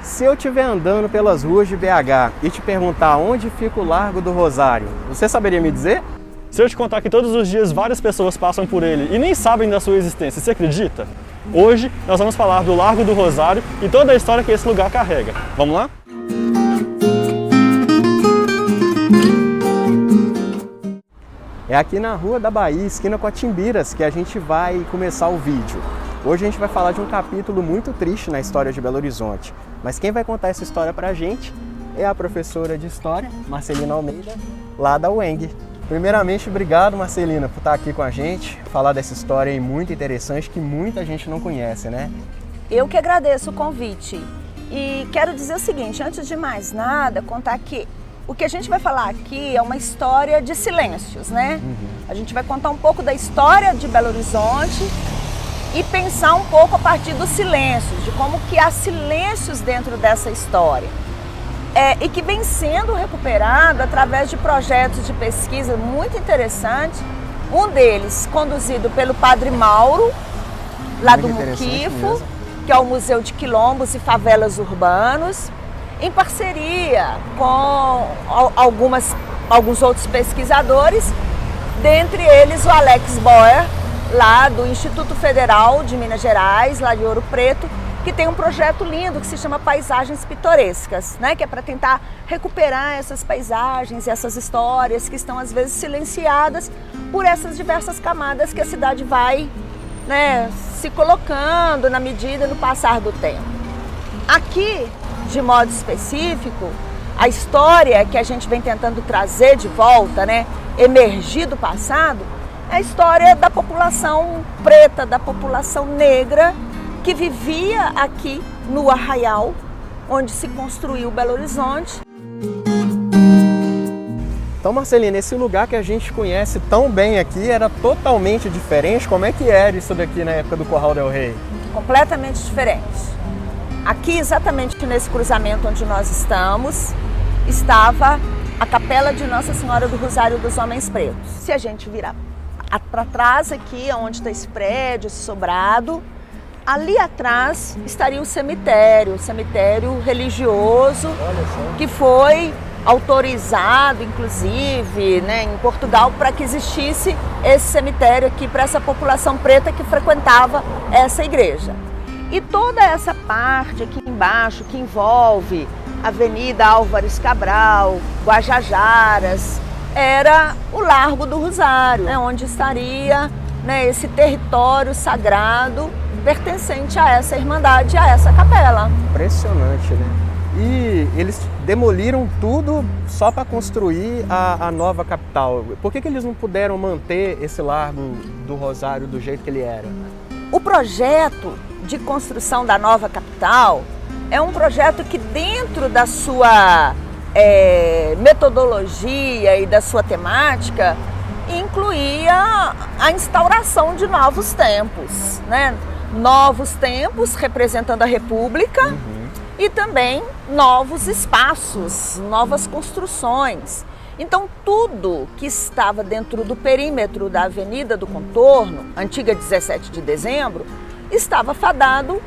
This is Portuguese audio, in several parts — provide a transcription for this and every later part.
Se eu estiver andando pelas ruas de BH e te perguntar onde fica o Largo do Rosário, você saberia me dizer? Se eu te contar que todos os dias várias pessoas passam por ele e nem sabem da sua existência, você acredita? Hoje nós vamos falar do Largo do Rosário e toda a história que esse lugar carrega. Vamos lá? É aqui na Rua da Bahia, esquina com a Timbiras, que a gente vai começar o vídeo. Hoje a gente vai falar de um capítulo muito triste na história de Belo Horizonte. Mas quem vai contar essa história pra gente é a professora de História, Marcelina Almeida, lá da UENG. Primeiramente, obrigado, Marcelina, por estar aqui com a gente, falar dessa história aí muito interessante que muita gente não conhece, né? Eu que agradeço o convite. E quero dizer o seguinte, antes de mais nada, contar que o que a gente vai falar aqui é uma história de silêncios, né? A gente vai contar um pouco da história de Belo Horizonte e pensar um pouco a partir dos silêncios, de como que há silêncios dentro dessa história. E que vem sendo recuperado através de projetos de pesquisa muito interessantes. Um deles conduzido pelo Padre Mauro, lá do Muquifo, que é o Museu de Quilombos e Favelas Urbanos, em parceria com alguns outros pesquisadores, dentre eles o Alex Boer, lá do Instituto Federal de Minas Gerais, lá de Ouro Preto, que tem um projeto lindo que se chama Paisagens Pitorescas, né? Que é para tentar recuperar essas paisagens e essas histórias que estão às vezes silenciadas por essas diversas camadas que a cidade vai, né, se colocando na medida no passar do tempo. Aqui, de modo específico, a história que a gente vem tentando trazer de volta, né, emergir do passado, é a história da população preta, da população negra, que vivia aqui no Arraial, onde se construiu Belo Horizonte. Então, Marcelina, esse lugar que a gente conhece tão bem aqui era totalmente diferente. Como é que era isso daqui na época do Curral del Rei? Completamente diferente. Aqui, exatamente nesse cruzamento onde nós estamos, estava a Capela de Nossa Senhora do Rosário dos Homens Pretos. Se a gente virar para trás aqui, onde está esse prédio, esse sobrado, ali atrás estaria o cemitério religioso, que foi autorizado, inclusive, né, em Portugal, para que existisse esse cemitério aqui para essa população preta que frequentava essa igreja. E toda essa parte aqui embaixo, que envolve Avenida Álvares Cabral, Guajajaras, era o Largo do Rosário, né, onde estaria, né, esse território sagrado pertencente a essa irmandade, a essa capela. Impressionante, né? E eles demoliram tudo só para construir a nova capital. Por que eles não puderam manter esse Largo do Rosário do jeito que ele era? O projeto de construção da nova capital é um projeto que, dentro da sua metodologia e da sua temática, incluía a instauração de novos tempos, né? Novos tempos representando a República e também novos espaços, novas construções. Então, tudo que estava dentro do perímetro da Avenida do Contorno, antiga 17 de dezembro, estava fadado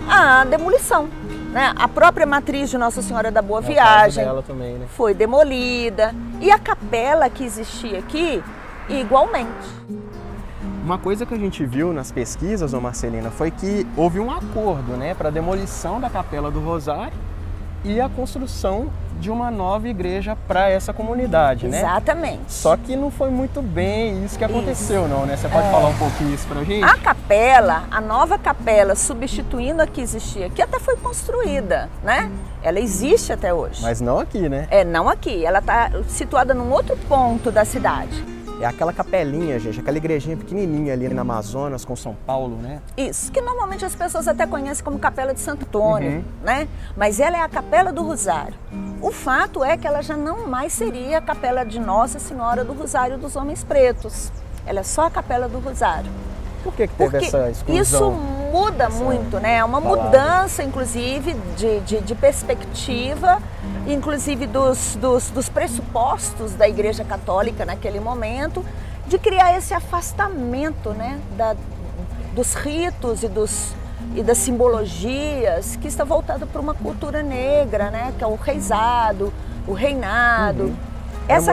à demolição, né? A própria matriz de Nossa Senhora da Boa Viagem também, né, foi demolida e a capela que existia aqui igualmente. Uma coisa que a gente viu nas pesquisas, Marcelina, foi que houve um acordo, né, para a demolição da Capela do Rosário e a construção de uma nova igreja para essa comunidade, né? Exatamente. Só que não foi muito bem isso que aconteceu, não, né? Você pode falar um pouquinho isso pra gente? A capela, a nova capela, substituindo a que existia, que até foi construída, né? Ela existe até hoje. Mas não aqui, né? Não aqui. Ela está situada num outro ponto da cidade. É aquela capelinha, gente, aquela igrejinha pequenininha ali na Amazonas com São Paulo, né? Isso, que normalmente as pessoas até conhecem como Capela de Santo Antônio, né? Mas ela é a Capela do Rosário. O fato é que ela já não mais seria a Capela de Nossa Senhora do Rosário dos Homens Pretos. Ela é só a Capela do Rosário. Por que teve essa exclusão? Isso muda muito, né? É uma mudança, inclusive, de perspectiva, inclusive dos pressupostos da Igreja Católica naquele momento, de criar esse afastamento, né? Dos ritos e e das simbologias que está voltada para uma cultura negra, né? Que é o reisado, o reinado.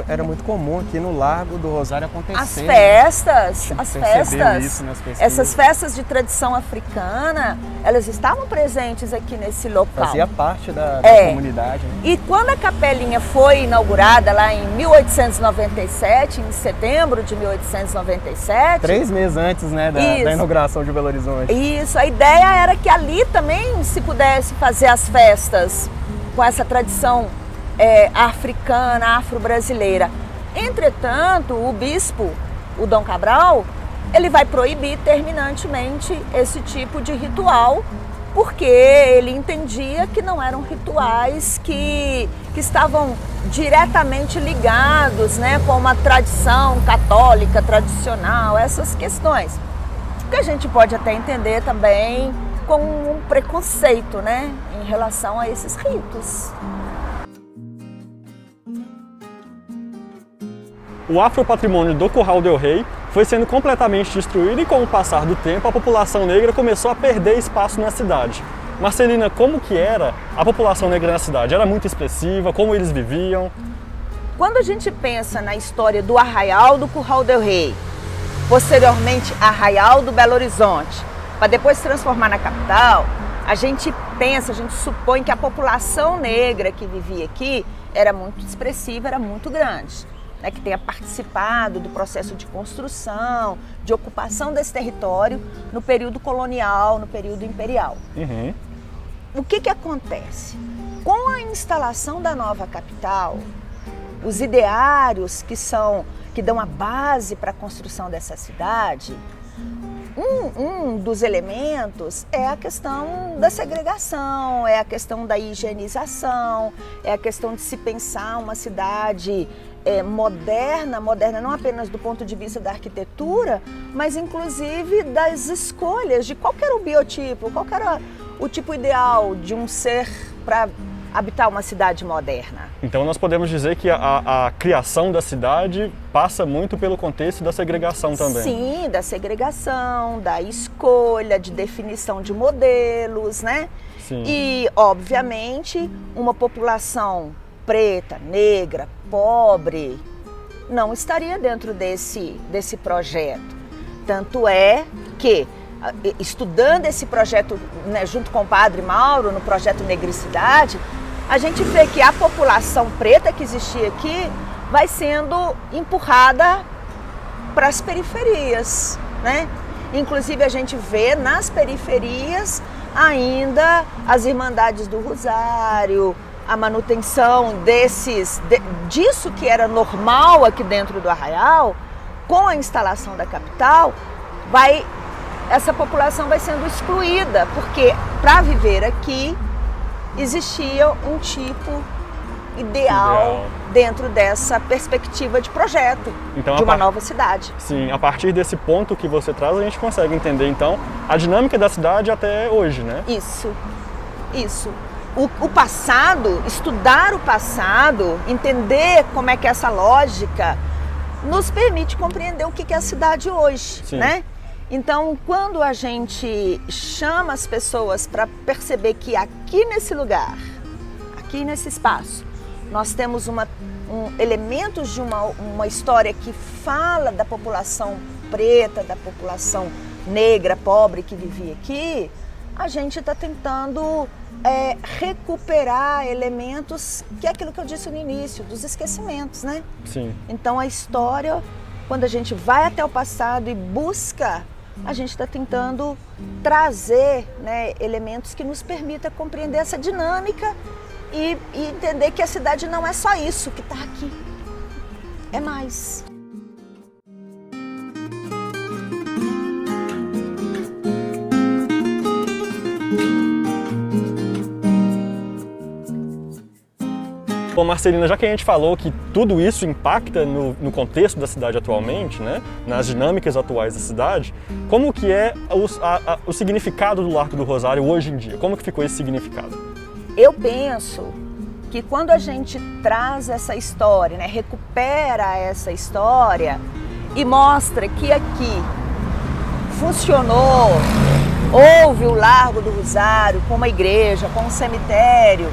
Era muito comum aqui no Largo do Rosário acontecer. As festas, Isso nas pesquisas. essas festas de tradição africana, elas estavam presentes aqui nesse local. Fazia parte da comunidade. Né? E quando a capelinha foi inaugurada lá em 1897, em setembro de 1897... 3 meses antes, né, da inauguração de Belo Horizonte. Isso, a ideia era que ali também se pudesse fazer as festas com essa tradição africana, afro-brasileira. Entretanto, o bispo, o Dom Cabral, ele vai proibir terminantemente esse tipo de ritual, porque ele entendia que não eram rituais que estavam diretamente ligados, né, com uma tradição católica, tradicional, essas questões. Que a gente pode até entender também com um preconceito, né, em relação a esses ritos. O afropatrimônio do Curral del Rei foi sendo completamente destruído e, com o passar do tempo, a população negra começou a perder espaço na cidade. Marcelina, como que era a população negra na cidade? Era muito expressiva? Como eles viviam? Quando a gente pensa na história do Arraial do Curral del Rei, posteriormente Arraial do Belo Horizonte, para depois se transformar na capital, a gente supõe que a população negra que vivia aqui era muito expressiva, era muito grande. Né, que tenha participado do processo de construção, de ocupação desse território no período colonial, no período imperial. Uhum. O que acontece? Com a instalação da nova capital, os ideários que dão a base para a construção dessa cidade, um dos elementos é a questão da segregação, é a questão da higienização, é a questão de se pensar uma cidade moderna não apenas do ponto de vista da arquitetura, mas inclusive das escolhas de qual era o biotipo, qual era o tipo ideal de um ser para habitar uma cidade moderna. Então nós podemos dizer que a criação da cidade passa muito pelo contexto da segregação também. Sim, da segregação, da escolha, de definição de modelos, né? Sim. E, obviamente, uma população preta, negra, pobre, não estaria dentro desse projeto. Tanto é que, estudando esse projeto, né, junto com o Padre Mauro, no projeto Negricidade, a gente vê que a população preta que existia aqui vai sendo empurrada para as periferias, né? Inclusive a gente vê nas periferias ainda as Irmandades do Rosário, a manutenção disso que era normal aqui dentro do Arraial. Com a instalação da capital, essa população vai sendo excluída, porque para viver aqui existia um tipo ideal dentro dessa perspectiva de projeto, então, de uma nova cidade. Sim, a partir desse ponto que você traz, a gente consegue entender, então, a dinâmica da cidade até hoje, né? Isso. O passado, estudar o passado, entender como é que essa lógica nos permite compreender o que é a cidade hoje, Sim. né? Então, quando a gente chama as pessoas para perceber que aqui nesse lugar, aqui nesse espaço, nós temos elementos de uma história que fala da população preta, da população negra, pobre que vivia aqui, a gente está tentando recuperar elementos, que é aquilo que eu disse no início, dos esquecimentos, né? Sim. Então a história, quando a gente vai até o passado e busca, a gente está tentando trazer, né, elementos que nos permitam compreender essa dinâmica e entender que a cidade não é só isso que está aqui, é mais. Bom, Marcelina, já que a gente falou que tudo isso impacta no contexto da cidade atualmente, né, nas dinâmicas atuais da cidade, como que é o significado do Largo do Rosário hoje em dia? Como que ficou esse significado? Eu penso que quando a gente traz essa história, né, recupera essa história e mostra que aqui funcionou houve o Largo do Rosário com uma igreja, com um cemitério.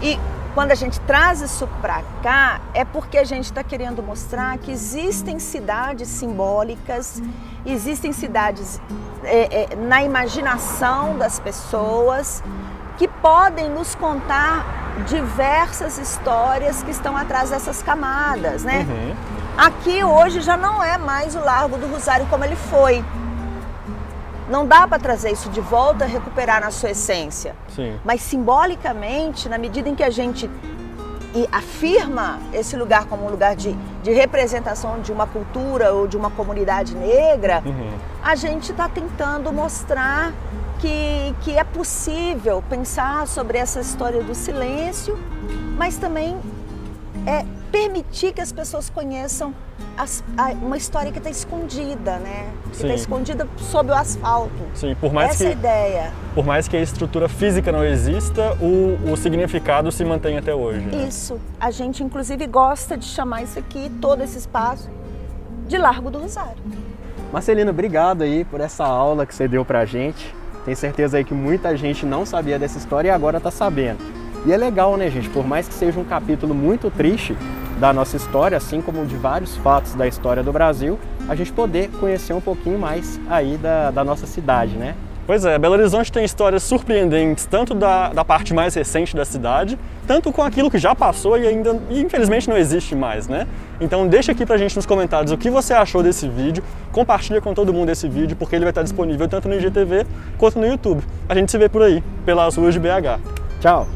E quando a gente traz isso para cá, é porque a gente está querendo mostrar que existem cidades simbólicas, existem cidades na imaginação das pessoas que podem nos contar diversas histórias que estão atrás dessas camadas, né? Uhum. Aqui hoje já não é mais o Largo do Rosário como ele foi. Não dá para trazer isso de volta, recuperar na sua essência. Sim. Mas simbolicamente, na medida em que a gente afirma esse lugar como um lugar de representação de uma cultura ou de uma comunidade negra, a gente está tentando mostrar que é possível pensar sobre essa história do silêncio, mas também permitir que as pessoas conheçam uma história que está escondida, né? Que está escondida sob o asfalto. Sim, por mais essa é a ideia. Por mais que a estrutura física não exista, o significado se mantém até hoje. Né? Isso. A gente, inclusive, gosta de chamar isso aqui, todo esse espaço, de Largo do Rosário. Marcelina, obrigado aí por essa aula que você deu pra gente. Tenho certeza aí que muita gente não sabia dessa história e agora está sabendo. E é legal, né, gente? Por mais que seja um capítulo muito triste da nossa história, assim como de vários fatos da história do Brasil, a gente poder conhecer um pouquinho mais aí da nossa cidade, né? Pois é, Belo Horizonte tem histórias surpreendentes, tanto da parte mais recente da cidade, tanto com aquilo que já passou e ainda, infelizmente, não existe mais, né? Então deixa aqui pra gente nos comentários o que você achou desse vídeo, compartilha com todo mundo esse vídeo, porque ele vai estar disponível tanto no IGTV quanto no YouTube. A gente se vê por aí, pelas ruas de BH. Tchau!